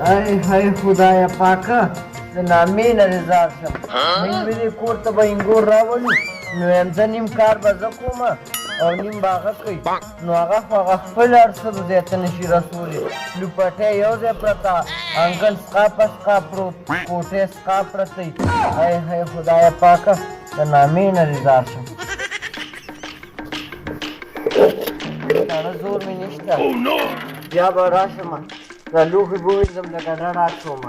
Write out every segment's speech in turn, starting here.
ای های خدای پاکه د نامې نه دې ځار شم نن مې دې کور ته به انګور راولي نو یم زه نیم کار به زه کوم او نیم به هغه کوي نو هغه خو هغه خپل هر څه د ځای ته نشي رسولی لوپټۍ یو ځای پرته انګل سقا په سقا پروت کوټې سقا پرتی ای های خدای پاکه د نامې نه دې ځار شم ساړه زور مې نشته بیا به راشم دا لوښي به ووینځم لکه رڼا شوم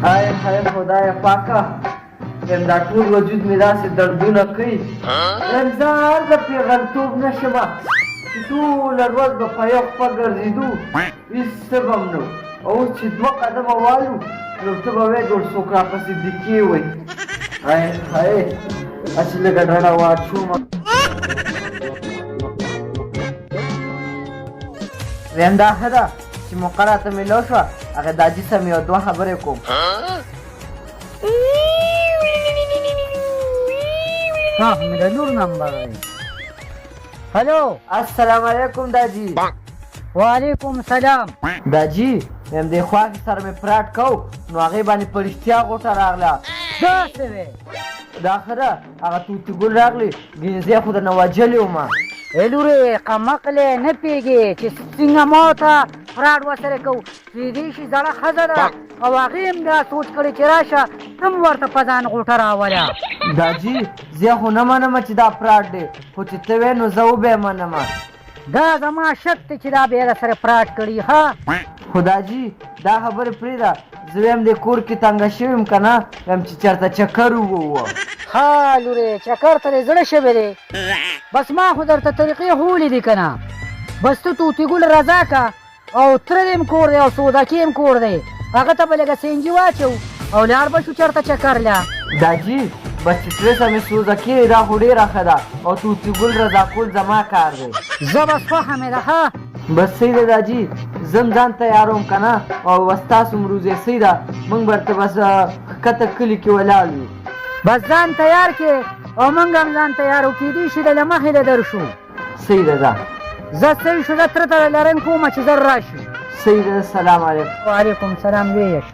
های های خدای پاکه یم دا ټول وجود مې داسې دردونه کوي یم زه هر د پېغلتوب نه شم چې ټوله ورځ به په یو خوا ګرځېدو هېڅ څه به م نه او اوس چې 2 قدمه والو نو ته به وایې ګوډ څوک راپسې دکې وی های های هسې لږه ډډه واچوم ویم دا ښه ده چې موقع راته میلاو شوه هغې دا جسم یو 2 خبرې کوم हाँ मेरा नूर नंबर है हेलो السلام علیکم داجی वालेकुम सलाम داجی یم دې خوا کې سره مې پراټ کو نو هغې باندې په رښتیا غوټه راغله داسې وې دا ښه ده هغه توتي ګل راغلی ګینځې خو درنه وجلې ومه لورې قمقلې نه پوهېږې چې څنګه ما ته فراډ ورسره کوو کېدای شي زړه ښځه ده او هغې هم دا سوچ کړی چې راشه ته هم ورته په ځان غوټه راوله داجی زه خو نه منم چې دا پراټ دی خو چې ته وې نو زه وبې منم دا زما شک دی چې دا بیا سره فراډ کړي ها خو داجي دا خبرې پرېږده زه ویم دې کور کې تنګه شوی یم که نه ویم چې چېرته چکر وووه ها لورې چکر ته دې زړه شوی دی بس ما خو درته طریقې ښوولې دي که نه بس ته توتي ګل رضا که او تره دې هم کور دی او سوداکي هم کور دی هغه ته به لږه سینجي واچو او لاړ به شو چېرته چکر له داجي بس چې ترېسه مې سوزکي دی دا خو ډېره ښه ده او توتي ګل رضا کول زما کار دی زه بس خوښه مې ده ښه بس صحیح ده داجي زه هم ځان تیاروم که نه او بس تاسو هم روزې صحیح ده موږ برته بس ښکته کلي کې ولاړ یو بس ځان تیار کې او موږ هم ځان تیارو کېدای شي د له مخې د درشو صحیح ده ځه زه ستړي شو زه تره ته لرن کومه چې زر راشي صحیح ده سلام علیکم وعلیکم سلام ویش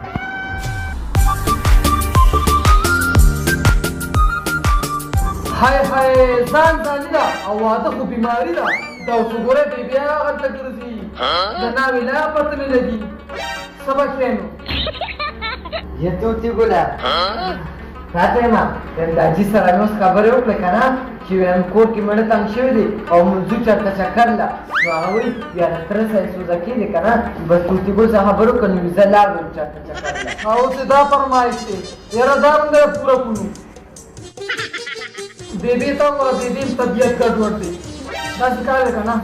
های های ځان ځاني ده او واده خو بیماري ده دا اوس وګوره بیا هغلته ګرځي د ناوې لا پته نه لګي څه به کړې نو یا توتي ګله راته یم یم داجي سره مې اوس خبرې وکړې که نه چې ویم کور کې مېړه تنګ شوی دی او موږ ځو چېرته چکر له نو هغه وایي بیا د تره سره سوزکي دی که نه بس توتي ګل سره خبرې وکړه نو زه لاړم چېرته چکر له او اوس دا فرمایش دی یاره دا موږ پوره کړو بیبي ته وګوره بیبي هم طبیعت ګډوډ دی داسې کار دی که نه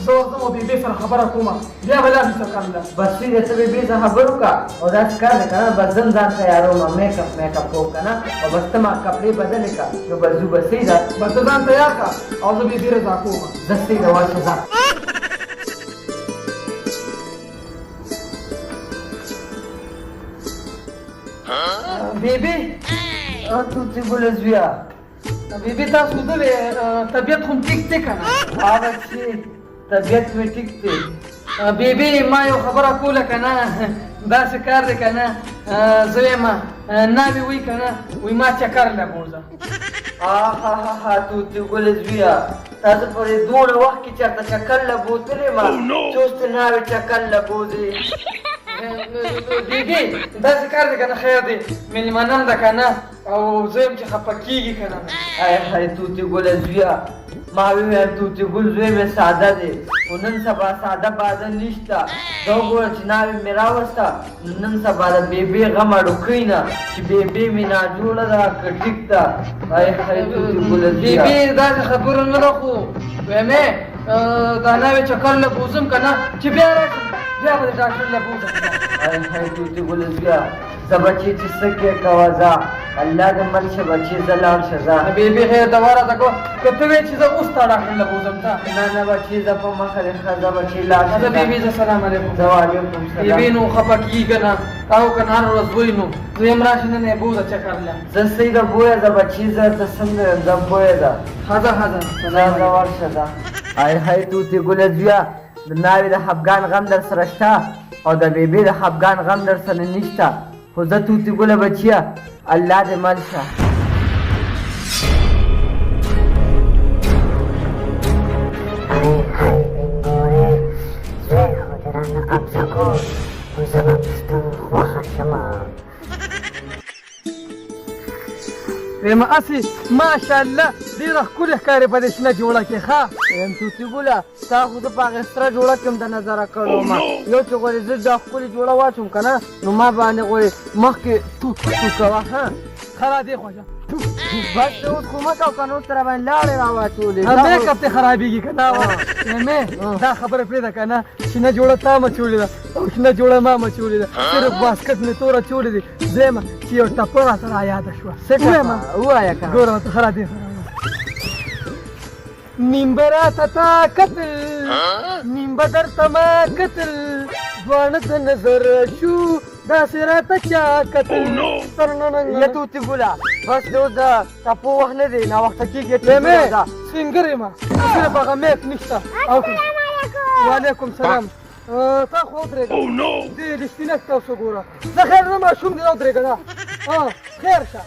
زه ورځم او بیبي سره خبره کوم بیا به لاړ شو چکر له بس ټیک دی ته بیبي سره خبرې وکړه او داسې کار دی که نه بس زه هم ځان تیاروم میکاپ کوم که نه او بس ته ما کپړې بدلې کړه نو بس ځو بس صحیح ده بس ته ځان تیار کړه او زه بیبي رضا کوم زه صحیح ده ورشه ځه بیبي توتي ګله زویه بیبي تاسو دلې طبیعت خو ټیک دی که نه هغه چې طبیعت مې ټیک دی بیبي ما یو خبره کوله که نه داسې کار دی که نه زه وایم ناوې وایي که نه وایي ما چکر له بوځه آها توتي ګله زویه تاسو پرې دومره وخت کې چېرته چکر له بوتلې ما چې اوس ته ناوې چکر له بوځې بیبي داسې کار دی که نه خیر دی مېلمانه ده که نه او زه یم چې خفه کېږي که نه های توتي ګله زویه ما وویل توتي ګل زوی مې ساده دی خو نن سبا ساده باده نشته دا وګوره چې ناوې مې راوسته نن سبا د بیبي غم اړوکوي نه چې بیبي مې ناجوړه ده که ټیک ده های توتي ګله زویه بیبي داسې خبره نه ده خو ویمې دا ناوې چکر له بوځم که نه چې بیا راشم بیا به د ډاکټر له بوځه هاي هاي توتي ګل زویا زه بچي چې څه کې کوه ځه الله دې مل شه بچي زه لاړ شه ځه بیبي خیر دوا راته کو که ته وایې چې زه اوس تا ډاکټر له بوځم ته نه نه بچي زه په مخه دې ښه زه بچي لاړ شه زه بیبي زه سلام علیکم زه وعلیکم بیبي سلام نو خفه کېږه نه او که هر ورځ وایي نو دویم راشي نن یې بوځه چکر له زه صحیح ده بویه ده بچي زه ته څنګه یم زه بویه ده ښځه ښځه زه ورشه ده هاي هاي توتي ګل زویا د ناوې د خفګان غم در سره شته او د بیبي د خفګان غم در سره نشته خو زه توتي ګله بچیه الله دې مل شه ویم اسې ماشاءالله ډېره ښکلې ښکارې په دې شنه جوړه کې ښه یم توتي ګله تا خو زه په هغې سره جوړه کې هم د نظره کړې وم یو چې غواړې زه دا ښکلې جوړه واچوم که نه نو ما باندې غواړې مخکې تو کوه ښه خرا دې خوښه بس ته اوس خو مه کوه که نه اوس تر باندې لاړې را واچولې میک اپ دې خرابېږي که نه یمې دا خبره پرېږده که نه شنه جوړه تا مچولې ده او شنه جوړه ما مچولې ده صرف باسکټ مې توره چولې دي زه چې یو ټپه راته رایاده شوه ووایه که ګوره ورته خرا دې نیم به راته تا کتل نیم به درته ما کتل دواړه د نظر شو داسې راته چا کتل یا توتي ګله بس د اوس د ټپو وخت نه دی ناوخته کېږي سینګر یم صرف هغه میک نشته وعلیکم سلام تا خو ودرېږه دې رښتینه تاسو ګوره زه خیر نه ماشوم دې ودرېږه دا خیر شه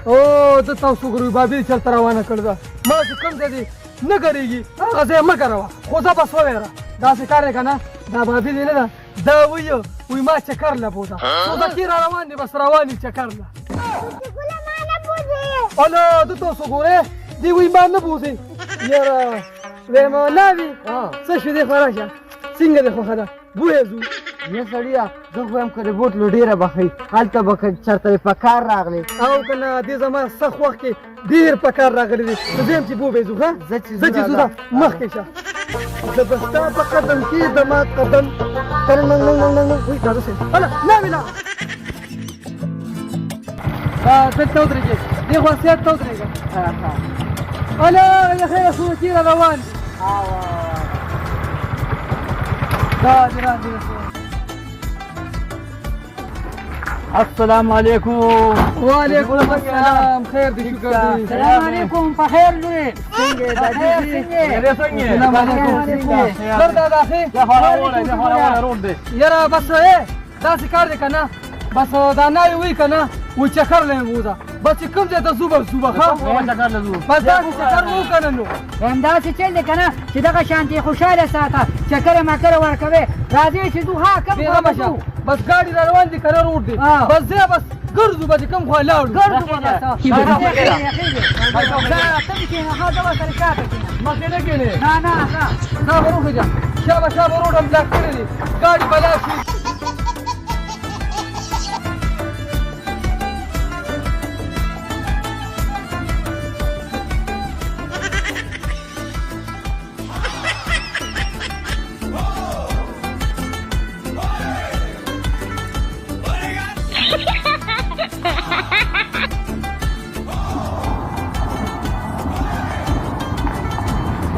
او زه تاسو ګورو بابي چلته روانه کړې ده ما چې کوم ځای دې نه ګرېږي هغه ځای مه ګروه خو زه بس وویره داسې کار دی که نه دا بابي دې نه ده دا ویو وی ما چکر له بوځه سودکي را روان دي بس روان دي چکر له اله ده تاسو ګورې دې وی ما نه بوځي یاره ویم ناوي څه شو دې خوره شه څنګه دې خوښه ده بویې ځو یا سړیه زه خو یم که رپورټ لو ډېره بخښئ هلته به که چېرته په کار راغلی او که نه دې زما سخت وخت کې ډېر په کار راغلی دی نو زه یم چې بوبې ځو ښه زه چې ځو ده مخکې شه زه به ستا په قدم کې د ما قدم تر ننګ ننګ ننګ ننګ وایي دا داسې هله ناوې لا دلته ودرېږې دې خوا سیټ ته ودرېږه هله یا خیره صورتي را روان دي السلام علیکم وعلیکم السلام خیر دې شکر دې السلام علیکم په خیر لورې سلام علیکم سر دادا ښې یاره بس داسې کار دی که نه بس دا ناوې وایي که نه وایي چکر له مې بوځه بس چې کوم ځای ته ځو به ځو به ښه بس داسې چکر مو که نه نو همداسې چل دی که نه چې دغه شانتې خوشحاله ساته چکر مکره ورکوې راځئ چې ځو ها کوم خوا به ځو بس ګاډي را روان دي کنه روډ دی بس ځای بس ګرځو به چې کوم خوا لاړو مخکې نه کېنې دا به وخېږه شابه روډ هم بلاک کړی دی ګاډي به لاړ شي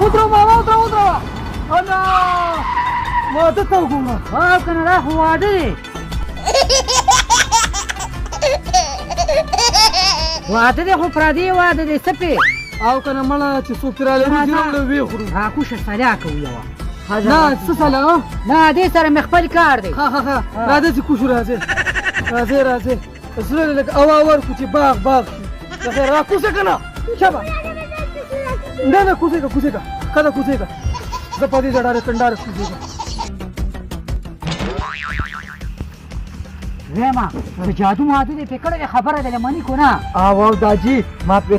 ودروه انا واده ته وګوره او که نه دا خو واده دی واده دی خو پردی واده دی څه پې او که نه مړه چې څوک رالی روزي راوړه ویې خورو راکوشه سلا کوو یوه نه څه سلا نه دې سره مې خپل کار دی ښه راځئ چې کوشو راځئ زړه لږ هوا ورکړو چې باغ شي خیر راکوسه که نه شابه نه کوزېږه کده کوزېږه زه په دې ځای ډارې کنډاره کوزېږم ویمه که جادو مادو دې پې کړی دی خبره ده لمني کو نه او داجي ما پې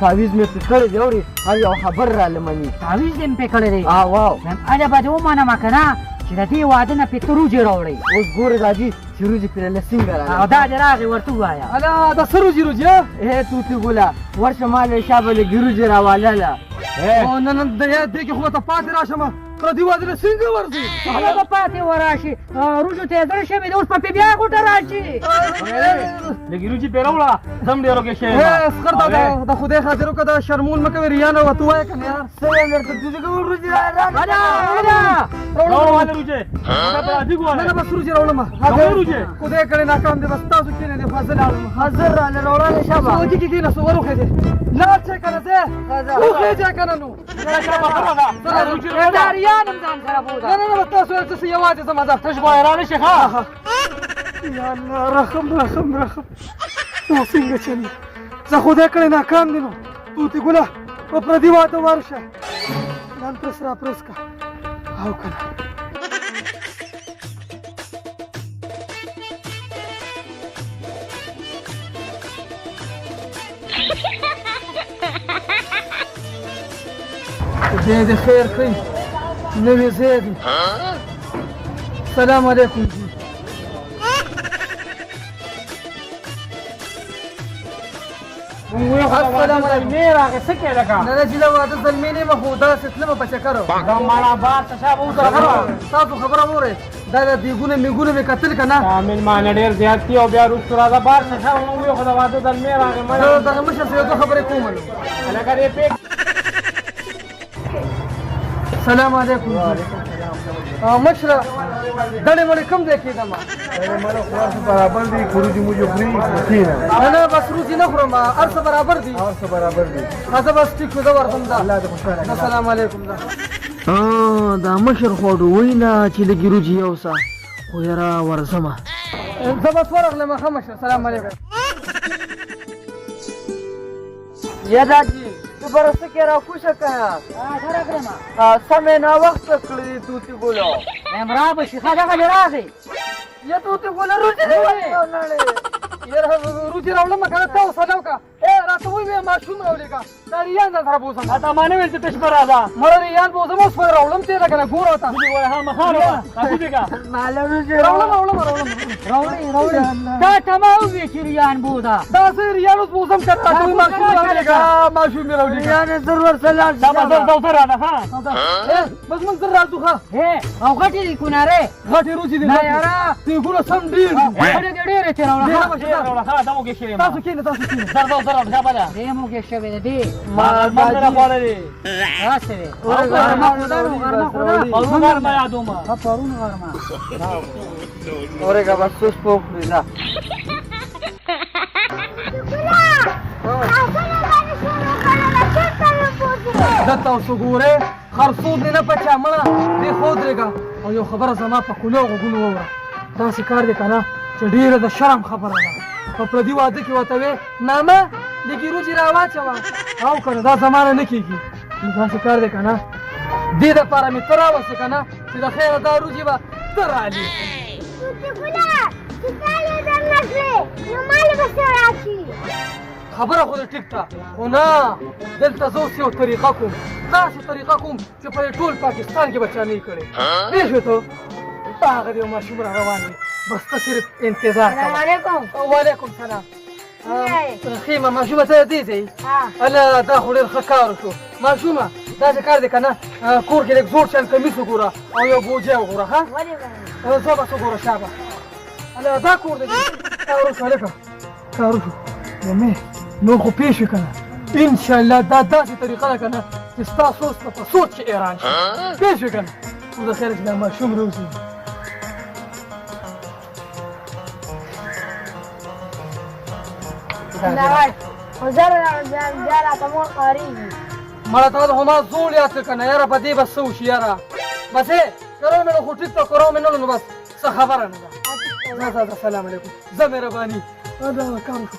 تعویز مې پې کړی دی اورې او یو خبر را لمني تعویز دې مې پې کړی دی واو اله به دې ومنمه که نه چې د دې واده نه پې ته روجې راوړئ اوس ګورې داجي چې روجې پرې له څنګه راغلې او دا دې راغې ورته ووایه اله دا څه روجې توتي ګله ورشه ما له شا به لږې روجې راوالله او نن دې کې خو ته پاتې راشم پردي واده له څنګه ورځي هغه به پاتې وراشي روجو ته زړه شوی دی اوس په بیا غوټه راشي لګي روجي پیروړه زم ډیرو کې شي اسخر دا د خدای خاطر وکړه شرمون مکه ریانه وته وای کنه یار سلام درته دې کوم روزي راځه ادا روانه روجي دا دې ګوره نه بس روزي راولم هغه روجي خدای کړي ناکام دي بس تاسو کې نه فاصله عالم حاضر را لروړه شابه سوجي کې نه سوورو کې لا څه کنه زه خو کې کنه نو روجي داریانم ځان سره بودا نه تاسو څه یوازې زما ده تاسو غوړانه شي ها یا الله رحم دا څنګه چلی زه خدای کړي ناکام دي نو تو تی ګوله په پردي واده ورشه نن پرس را پرس کا او کنه دې خیر کوي نوې زیدي السلام علیکم السلام علیکم میرا کې څه کې لگا نه چې دا واده زلمینه مخودا ستلمه په چکر دا مالا بار تشابه وځه تاسو خبره وره دا دیګونه میګونه می قتل کنه کامل مان ډیر زیاتی او بیا روس را دا بار تشابه نو خو دا واده دل میرا کې مړ دا مشه څه خبره کوم لکه دې پیک السلام علیکم مشره دړې مړې کوم دی کېدم مړ خلاص برابر دي خروجي موجو خري کینا نه بس روزي نه خورم ارسه برابر دي ارسه برابر دي هغه بس ټیک خو دا ورته دا الله دې خوشاله السلام علیکم دا مشر خوړو وینا چې لګي روجي اوسه خو یرا ورزمه زبر ورغله ما مشره السلام علیکم یا داجی تو برسته کې را خوشه کنه سره کړم سمې نا وخت کړی تو تی ګولو امرا به شي خاطر راځي یا تو تی ګولو روزي دی نه یاره روزي راولم کنه تاسو سلام کا راته وې ما شوم راولېګا دا ریان سره بوزم دا مانه ول چې تشبر راځه مړ ریان بوزم اوس پر راولم ته دا کنه ګور وتا دې وره ها مخاله تاسو دې کا مال روزي راولم راوړي دا تمام وی چې ریان بودا دا سه ریان اوس بوزم کنه ته ما شوم راولېګا ما شوم راولېګا یا ضرور سلام دا بس دا سره راځه ها بس من زر راځو ښه او غټي دي کوناره غټي روزي دي نه یاره تی ګور سم ډیر ډېر ته راوړه ها دا مو کې شي تاسو کې تاسو کې سر دا سره ځه بلا دې مو کې شوی دی ما نه غواړې راسه اولګار ما یادوم پرون غرما اورګه بس څه پوښ نه دا تاسو ګوره خرصود نه پچا مړه دې خود رګه او یو خبره زما په کولو غوګونو وره دا کار دې کنه چې ډیره د شرم خبره ده په پردي واده کې وته وې نامه لګي روزي راواچوه او کنه دا زمانه نه کیږي دا کار دې کنه دې د پاره می تر اوسه کنه چې د خیره دا روزي به تر علي خبره خو دې ټیک ته خو نه دلته زه اوس یو طریقه کوم داسې طریقه کوم چې په ټول پاکستان کې بچا نه کړي دې شو ته هغه دې ماشوم را روان دی بس ته صرف انتظار کوه. السلام علیکم. وعلیکم سلام. خیمه ماشومه ته دې ځئ هله دا خو ډېر ښه کار وشو ماشومه داسې کار دی که نه کور کې لږ زوړ شان کمیس وګوره او یو بوجۍ وګوره ښه زه بس وګوره شابه هله دا کور دی کار وشو هلکه کار وشو یمې نور خو پېښ وي که نه انشاءالله دا داسې طریقه ده که نه چې ستا سوچ ته په سوچ کې ایران شي پېښ وي که نه خو د خیره چې دا ماشوم روزي مړه ته خو ما زوړ یاد کړه که نه یاره په دې به څه وشي یاره بس کرو مې نو خو ټیک ته کرو مې نه نو بس څه خبره نه ده ځه السلام علیکم زه مهرباني دا کار وشو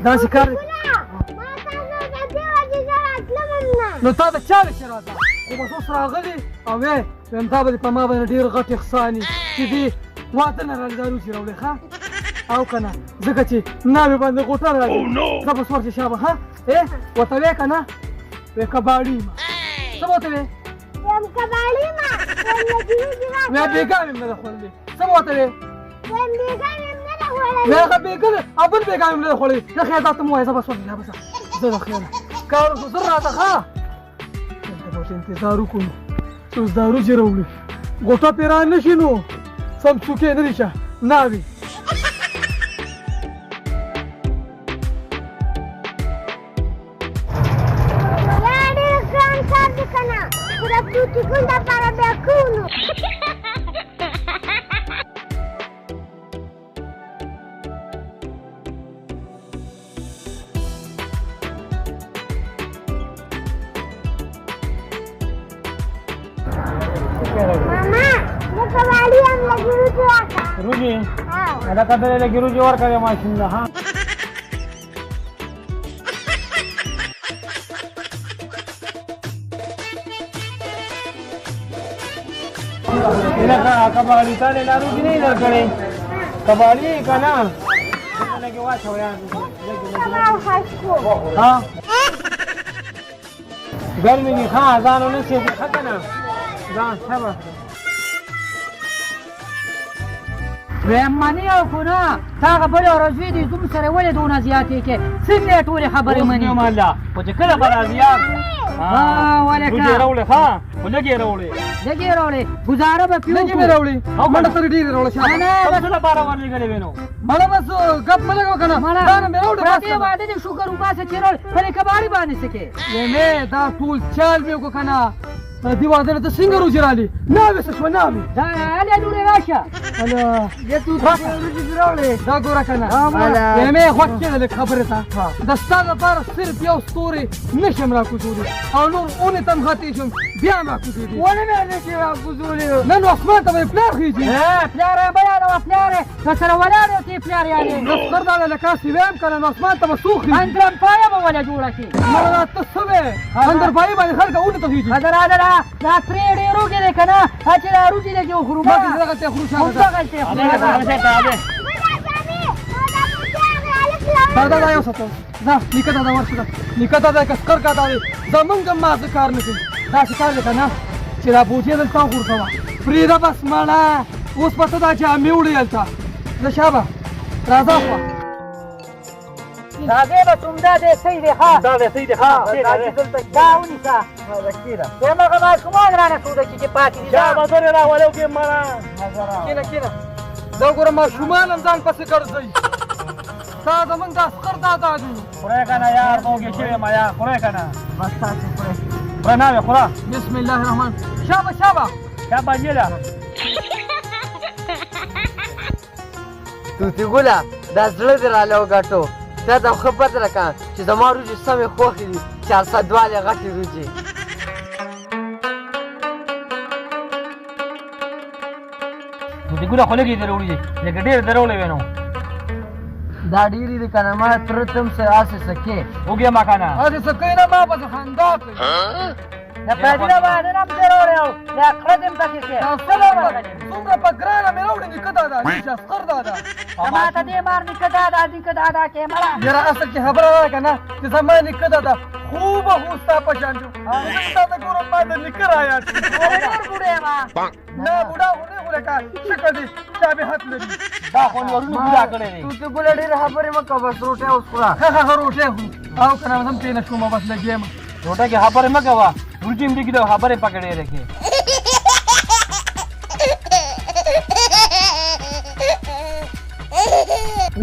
داسې کار نو تا د چا وشي راته خو بس اوس راغلي او ویې ویم دا به دې په ما باندې ډېر غټ احسان وي چې دې واده نه راځي دا روزي راوړې ښه او که نه ځکه چې ناوې باندې غوټه راځي زه بس ورشي شابه ښه ورته ویې که نه ویې کباړي یم څه وته وې یم کباړی ما یم لګیږي مې بیګا مې نه خولې څه وته وې یم بیګا یم نه وړل مې هغه بیګا ابل بیګا مې نه خولې ته خیر ته مو هیڅ بس ولا بس زه د خیر کار زه راته ښه ته به انتظار وکړو چې اوس دارو چې راوړي ګوټه پیران نشي نو سم څوکې نه دي شه ناوي یا ډېر ګران کار دی که نه خو د توتي ګل دپاره بیا کوو نو ماما د کباړي هم لږ روټي راکړه روجي او دا کدرې لګي روجي ورکړې ماشین ده ها کباړي ته نه روجي نه درکړې کباړي کنه لګي واچو یا او خشکو ها ګرمي دي ها ځانونه چې ښه کنه ځان سبا ویم منی او خو نه تا هغه بلې ورځې دي زموږ سره ولې دونه زیاتې کې څنګه یې ټولې خبرې مني الله خو چې کله به راځي ولکه روجي راوړې ها ولګي راوړې لږې راوړې ګزاره به پې لږې مې راوړي او منډه سره ډېرې راوړه شابه څه لپاره ورلګلې وینو مړه بس ګپ مې لګو که نه دا نه مې راوړې پردې واده دې شکر وباسه چې راوړې په دې کباړي باندې څه کې مې دا ټول چال مې وکړو که نه دې واده نه ته څنګه روجي رالي ناوې څه شوه ناوې دا هلې لورې راشه دا ګوره که نه مې خوښ کېده لږ خبرې ته د ستا لپاره صرف یو ستوري نشم راکوزولی او نور اونې ته هم خطې شم بیا هم راکوزېږي ونه مې نشي راکوزولي نن اسمان ته به یې پلار خېږي پلاره به یادوه پلاره که سره ولاړ یو ته پلار یادې نو خبر دا لکه هسې ویم که نه نو اسمان ته به څوک خېږي اندرم پایه به وله جوړه شي نه ته څه وې اندر پایي باندې خلک اونې ته خېږي حضرات دا پرې ډېر وګې دی که نه چې دا روجي لږې وخورو ما چې دغه ته خورو شابه ده همدغلته خورو دا دا یو ساتو دا نیکه دا ورشه ده نیکه دا کسکر کا دا دی زمونږ هم مازه کار نه کوي داسې کار دی که نه چې دا بوټې دلته وغورځوه پرېږده بس ماړه اوس به څه دا چې امې وړې هلته زه شابه راځه خوا راځې به څومره دی صحیح دی ښه دا دې صحیح دی ها دا ونیسه همغه ماشومان رانه سوده چې پاتې دي دا مزرې راولو کې مانا کېنه کېنه دا ګوره ماشومان هم ځان پسې ګرځوي دا زمونږ د عسکر دادا دي خورای کنه یار موږ شوی ما یار خورای کنه بس تاسو خورای نه خورا بسم الله الرحمن شابه شابه یا باندې توتي ګوله دا زړه دې راله وګټو دا د ښه بد راکړه چې زما روجې سمې خوښې دي 400 والې غټې روجې دې ګوره خو لګي دروړي لکه ډېر درولې وینو دا ډېرې دي که نه ما تره تم سره هسې سکې وګیا ما کنه هسې څه کوي نه ما پسې خندا کوي د پردینه باندې نه هم تېرولی او دا کړه دې هم پکې کې څومره په ګرانه مې راوړې نیکه دادا نیشه عسکر دادا ما ته دې مار نیکه دادا نیکه دادا کې مړه یاره اصل کې خبره ده که نه چې زما نیکه دادا خوبه خو ستا په شان شو تا ته ګورم ما د نیکه رایاد شي ډېر بوډۍ یم نه بوډا خو نه خو لکه شکل دې شابهت لري دا خو ورونو بوډا کړی دی توتي ګوله ډېرې خبرې مه کوه بس روټۍ اوس خوره ښه روټۍ خورو او که نه هم کېنه شوم بس لګې یم روټه کې خبرې مه کوه ورجیم دې کې د خبرې پکړې رکھې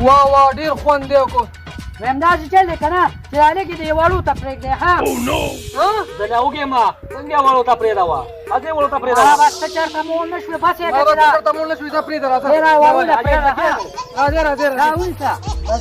واه واه ډېر خوند دی وکړو ویم داسې چل دی که نه چې دا لږې دیوالو ته پرېږدی ښه زه نه وګیم ما څنګه والو ته پرېږدوه هسې والو ته پرېږدوه بس ته چېرته مول نه شوې بس یې ما به کړه درته مول نه شوي دا پرېږده راځه ډېره والونه پرېږده ښه راځه راځه دا ونیسه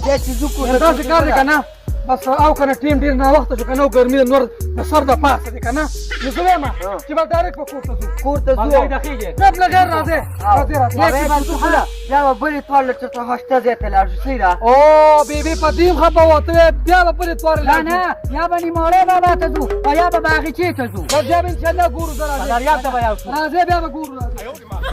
بیا چې ځو کور داسې کار دی که نه بس او که نه ټیم ډېر ناوخته شو که نه او ګرمي ده نور د سر د پاسه دی که نه نو زه وایم چې به ډایرکټ به کور ته ځو کور ته ځو باندې دخیږي ګپ لګېر راځې راځې بیا به ځو ګوله بیا به بلې توړله چېرته هشته ځای ته لاړ شو صحیح ده او بیبي په دې هم خفه وه ته وایې بیا به بلې تورې نه نه یا به نیموړی بابا ته ځو او یا به باغچې ته ځو بس بیا به انشاءالله ګورو زه راځې دریاب ته به یو شو راځې بیا به ګورو راځې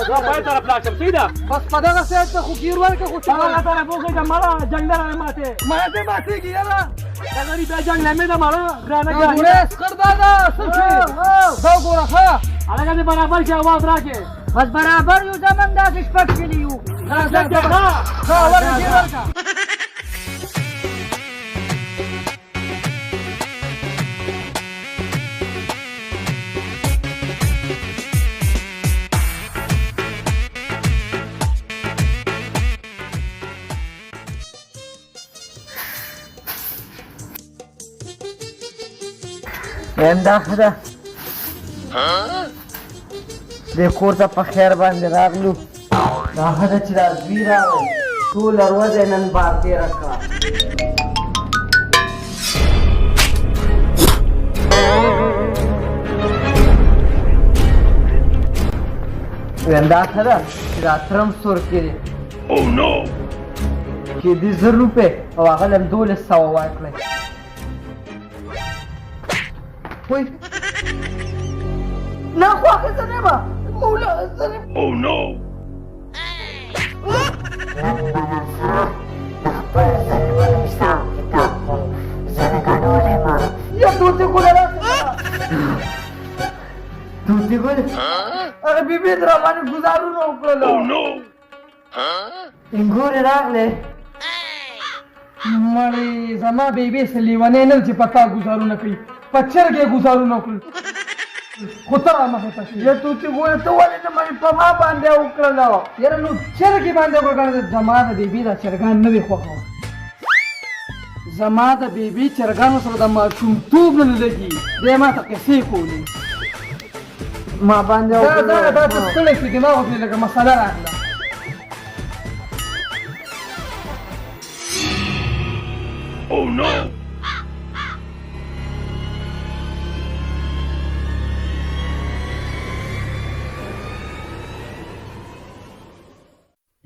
زه پای طرف لاړ شم صحیح ده بس په دغه سایډ ته خو ګیر ورکړه خو چې هغه طرف وګورئ مړه جنګ نه ماته ما دې ماتېږي یاره Jangan dipajang lemnya dah malah. Kerana دا ګورې سکر دادا سلفي دا ګوره ښه ada kan berabar si awal terakhir. بس برابر یو زمن داسې شپږ کلي یو ښه ورکړه ورکړه ویم دا ښه ده دې کور ته په خیر باندې راغلو دا ښه ده چې دا زوی راغی ټوله ورځ یې نن بار تېره کړه ویم دا ښه ده چې دا ترم سور کړي چې دې 1000 روپۍ او هغه له 1200 ورکړئ وای نه خو اخیسته نه به مولا یا توتې ګوله توتې ګوله هغه بیبي یې را باندې ګزارونه وکړلو انګورې راغلې مړې زما بیبي څه لیونۍ نه چې په تا ګزارونه کوي په چرګ یې ګزارونه کړل خو ته رامخې ته شوې یا توتې ګوله ته ولې نه مې په ما باندې وکړلو یاره نو چرګې باندې وکړه زما د بیبي دا چرګان نه دي خوښوه زما د بیبي چرګانو سره د ماشومتوب نه لګي دی ما ته قصې کولې ما باندې دا ته ستړی شو دماغ ته لکه مسله راغله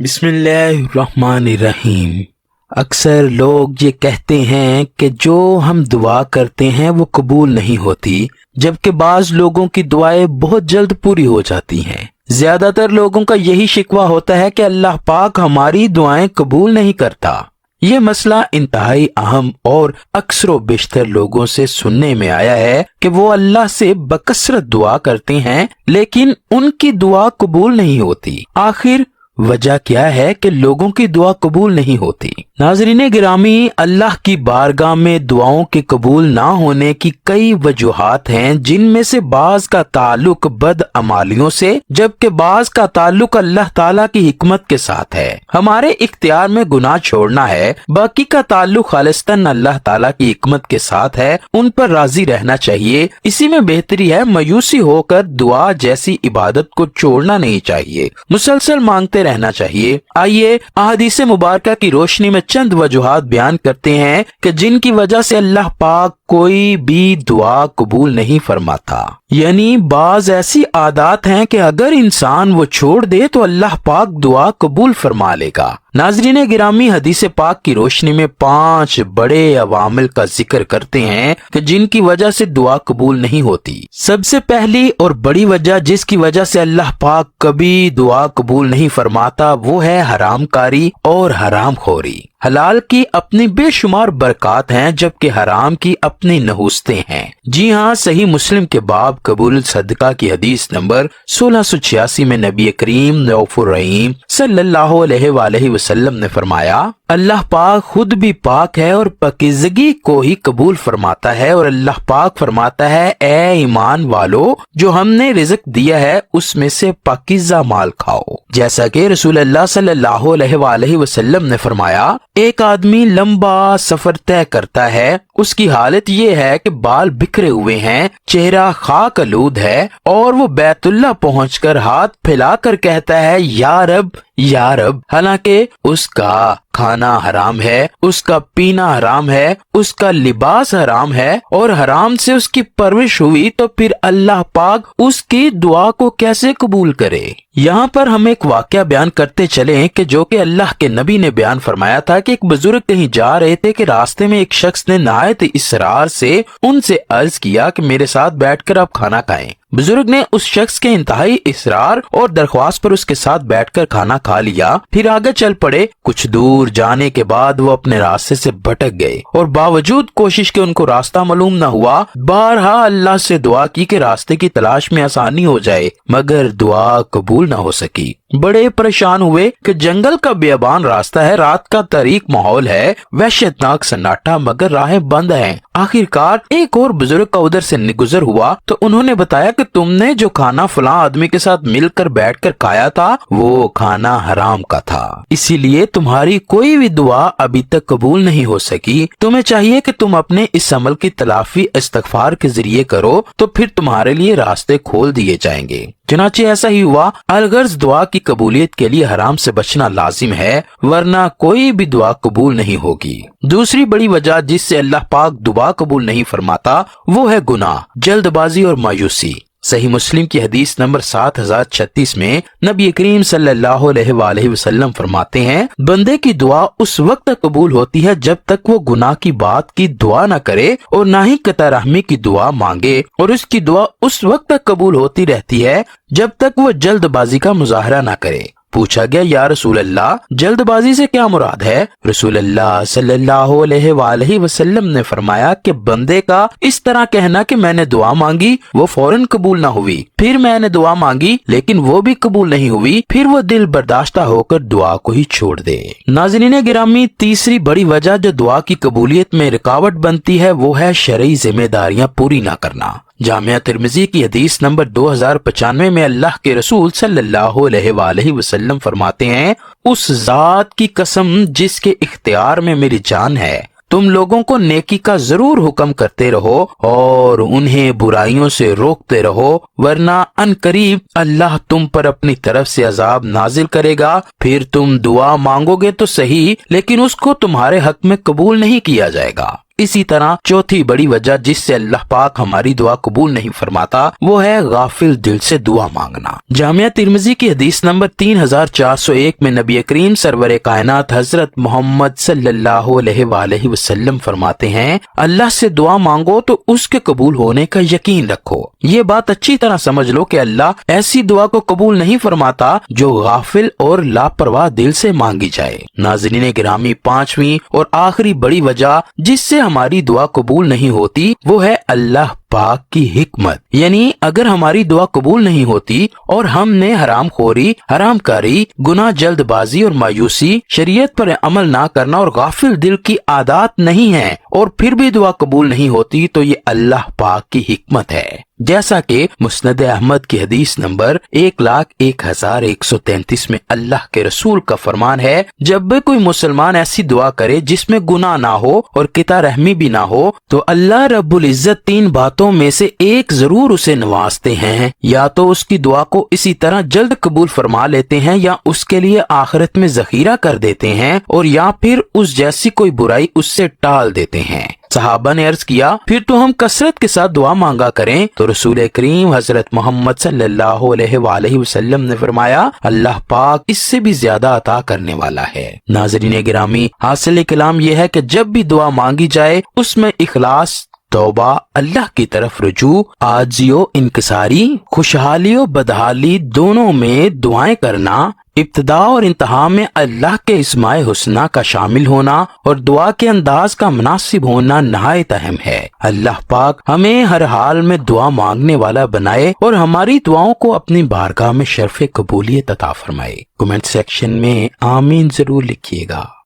बिस्मिल्लाहिर्रहमानिर्रहीम। अक्सर लोग ये कहते हैं कि जो हम दुआ करते हैं वो कबूल नहीं होती, जबकि बाज लोगों की दुआएं बहुत जल्द पूरी हो जाती हैं। ज्यादातर लोगों का यही शिकवा होता है कि अल्लाह पाक हमारी दुआएं कबूल नहीं करता। ये मसला इंतहाई अहम और अक्सर बेशतर लोगों से सुनने में आया है कि वो अल्लाह से बकसरत दुआ करते हैं लेकिन उनकी दुआ कबूल नहीं होती। आखिर वजह क्या है कि लोगों की दुआ कबूल नहीं होती? नाज़रीन गिरामी, अल्लाह की बारगाह में दुआओं के कबूल ना होने की कई वजूहात हैं, जिनमें से बाज का ताल्लुक बद अमालियों से जबकि बाज का ताल्लुक अल्लाह ताला की हिकमत के साथ है। हमारे इख्तियार में गुनाह छोड़ना है, बाकी का ताल्लुक खालिस्तन अल्लाह ताला की हिकमत के साथ है, उन पर राजी रहना चाहिए। इसी में बेहतरी है, मायूसी होकर दुआ जैसी इबादत को छोड़ना नहीं चाहिए, मुसलसल मांगते रहना चाहिए। आइए अहादीस मुबारका की रोशनी में चंद वजूहात बयान करते हैं कि जिनकी वजह से अल्लाह पाक कोई भी दुआ कबूल नहीं फरमाता। यानी बाज ऐसी आदत हैं कि अगर इंसान वो छोड़ दे तो अल्लाह पाक दुआ कबूल फरमा लेगा। नाज़रीन गिरामी, हदीस पाक की रोशनी में 5 बड़े अवामिल का जिक्र करते हैं कि जिनकी वजह से दुआ कबूल नहीं होती। सबसे पहली और बड़ी वजह जिसकी वजह से अल्लाह पाक कभी दुआ कबूल नहीं फरमाता वो है हरामकारी और हरामखोरी। हलाल की अपनी बेशुमार बरकत हैं जबकि हराम की अपनी नहूस्तें हैं। जी हाँ, सही मुस्लिम के बाब कबूल सदका की हदीस नंबर 1686 में नबी करीम रऊफुर रहीम सल्लल्लाहु अलैहि वसल्लम ने फरमाया, अल्लाह पाक खुद भी पाक है और पाकीज़गी को ही कबूल फरमाता है। और अल्लाह पाक फरमाता है, ए ईमान वालो, जो हमने रिज़्क दिया है उसमें से पाकीज़ा माल खाओ। जैसा कि रसूल अल्लाह सल्लल्लाहु अलैहि वसल्लम ने फरमाया, एक आदमी लंबा सफर तय करता है, उसकी हालत ये है कि बाल बिखरे हुए हैं, चेहरा खाक आलूद है और वो बैतुल्लाह पहुंचकर हाथ फैलाकर कहता है, या रब या रब। हालांकि उसका खाना हराम है, उसका पीना हराम है, उसका लिबास हराम है और हराम से उसकी परवरिश हुई, तो फिर अल्लाह पाक उसकी दुआ को कैसे कबूल करे? यहाँ पर हम एक वाकया बयान करते चले कि जो कि अल्लाह के नबी ने बयान फरमाया था कि एक बुजुर्ग कहीं जा रहे थे कि रास्ते में एक शख्स ने नहायत इसरार से उनसे अर्ज किया कि मेरे साथ बैठकर आप खाना खाएं। बुजुर्ग ने उस शख्स के इंतहाई इसरार और दरख्वास्त पर उसके साथ बैठकर खाना खा लिया, फिर आगे चल पड़े। कुछ दूर जाने के बाद वो अपने रास्ते से भटक गए और बावजूद कोशिश के उनको रास्ता मालूम न हुआ। बारहा अल्लाह से दुआ की कि रास्ते की तलाश में आसानी हो जाए, मगर दुआ कबूल न हो सकी। बड़े परेशान हुए कि जंगल का बेअबान रास्ता है, रात का तारीक माहौल है, वहशतनाक सन्नाटा, मगर राहें बंद हैं। आखिरकार एक और बुजुर्ग का उधर से गुजर हुआ तो उन्होंने बताया कि तुमने जो खाना फलां आदमी के साथ मिलकर बैठकर खाया था वो खाना हराम का था, इसीलिए तुम्हारी कोई भी दुआ अभी तक कबूल नहीं हो सकी। तुम्हें चाहिए कि तुम अपने इस अमल की तलाफी इस्तगफार के जरिए करो तो फिर तुम्हारे लिए रास्ते खोल दिए जाएंगे। चुनाचे ऐसा ही हुआ। अलगर्ज दुआ की कबूलियत के लिए हराम से बचना लाजिम है, वरना कोई भी दुआ कबूल नहीं होगी। दूसरी बड़ी वजह जिससे अल्लाह पाक दुआ कबूल नहीं फरमाता वो है गुनाह, जल्दबाजी और मायूसी। सही मुस्लिम की हदीस नंबर 7036 में नबी करीम सल्लल्लाहु अलैहि वसल्लम फरमाते हैं, बंदे की दुआ उस वक्त कबूल होती है जब तक वो गुनाह की बात की दुआ न करे और न ही कता रहमी की दुआ मांगे, और उसकी दुआ उस वक्त तक कबूल होती रहती है जब तक वो जल्दबाजी का मुजाहरा न करे। पूछा गया, या रसूल अल्लाह, जल्दबाजी से क्या मुराद है? रसूल अल्लाह सल्लल्लाहु अलैहि वसल्लम ने फरमाया कि बंदे का इस तरह कहना कि मैंने दुआ मांगी, वो फौरन कबूल न हुई, फिर मैंने दुआ मांगी लेकिन वो भी कबूल नहीं हुई, फिर वो दिल बर्दाश्ता होकर दुआ को ही छोड़ दे। नाज़रीन गिरामी, तीसरी बड़ी वजह जो दुआ की कबूलियत में रुकावट बनती है वो है शरई जिम्मेदारियां पूरी न करना। जामिया तिर्मिज़ी की हदीस नंबर 2095 में अल्लाह के रसूल सल्लल्लाहु अलैहि वसल्लम फरमाते हैं, उस जात की कसम जिसके इख्तियार में मेरी जान है, तुम लोगों को नेकी का जरूर हुक्म करते रहो और उन्हें बुराइयों से रोकते रहो, वरना अनकरीब अल्लाह तुम पर अपनी तरफ से अजाब नाजिल करेगा। फिर तुम दुआ मांगोगे तो सही, लेकिन उसको तुम्हारे हक में कबूल नहीं किया जाएगा। इसी तरह चौथी बड़ी वजह जिससे अल्लाह पाक हमारी दुआ कबूल नहीं फरमाता वो है गाफिल दिल से दुआ मांगना। जामिया तिर्मिज़ी की हदीस नंबर 3401 में नबी करीम सरवर कायनात हजरत मोहम्मद सल्लल्लाहु अलैहि वसल्लम फरमाते हैं, अल्लाह से दुआ मांगो तो उसके कबूल होने का यकीन रखो। ये बात अच्छी तरह समझ लो कि अल्लाह ऐसी दुआ को कबूल नहीं फरमाता जो गाफिल और लापरवाह दिल से मांगी जाए। नाज़रीन गिरामी, पांचवी और आखिरी बड़ी वजह जिससे हमारी दुआ कबूल नहीं होती वो है अल्लाह पाक की हिकमत। यानी अगर हमारी दुआ कबूल नहीं होती और हमने हरामखोरी, हरामकारी, गुनाह, जल्दबाजी और मायूसी, शरीयत पर अमल ना करना और गाफिल दिल की आदत नहीं है और फिर भी दुआ कबूल नहीं होती, तो ये अल्लाह पाक की हिकमत है। जैसा कि मुस्नद अहमद की हदीस नंबर 1,01,133 में अल्लाह के रसूल का फरमान है, जब भी कोई मुसलमान ऐसी दुआ करे जिसमें गुनाह ना हो और किता रहमी भी ना हो तो अल्लाह रब्बुल इज्जत तीन बातों में से एक जरूर उसे नवाजते हैं। या तो उसकी दुआ को इसी तरह जल्द कबूल फरमा लेते हैं या उसके लिए आखिरत में जखीरा कर देते हैं, और या फिर उस जैसी कोई बुराई उससे टाल देते हैं। सहाबा ने अर्ज किया, फिर तो हम कसरत के साथ दुआ मांगा करें? तो रसूल करीम हजरत मोहम्मद सल्लल्लाहु अलैहि वसल्लम ने फरमाया, अल्लाह पाक इससे भी ज्यादा अता करने वाला है। नाज़रीन गिरामी, हासिल कलाम यह है कि जब भी दुआ मांगी जाए उसमें इखलास, तौबा, अल्लाह की तरफ रुजू, आजियो इंकिसारी, खुशहाली और बदहाली दोनों में दुआएं करना, इब्तिदा और इंतहा में अल्लाह के इस्माए हुस्ना का शामिल होना और दुआ के अंदाज का मुनासिब होना नहायत अहम है। अल्लाह पाक हमें हर हाल में दुआ मांगने वाला बनाए और हमारी दुआओं को अपनी बारगाह में शर्फ कबूलियत अता फरमाए। कमेंट सेक्शन में आमीन जरूर लिखिएगा।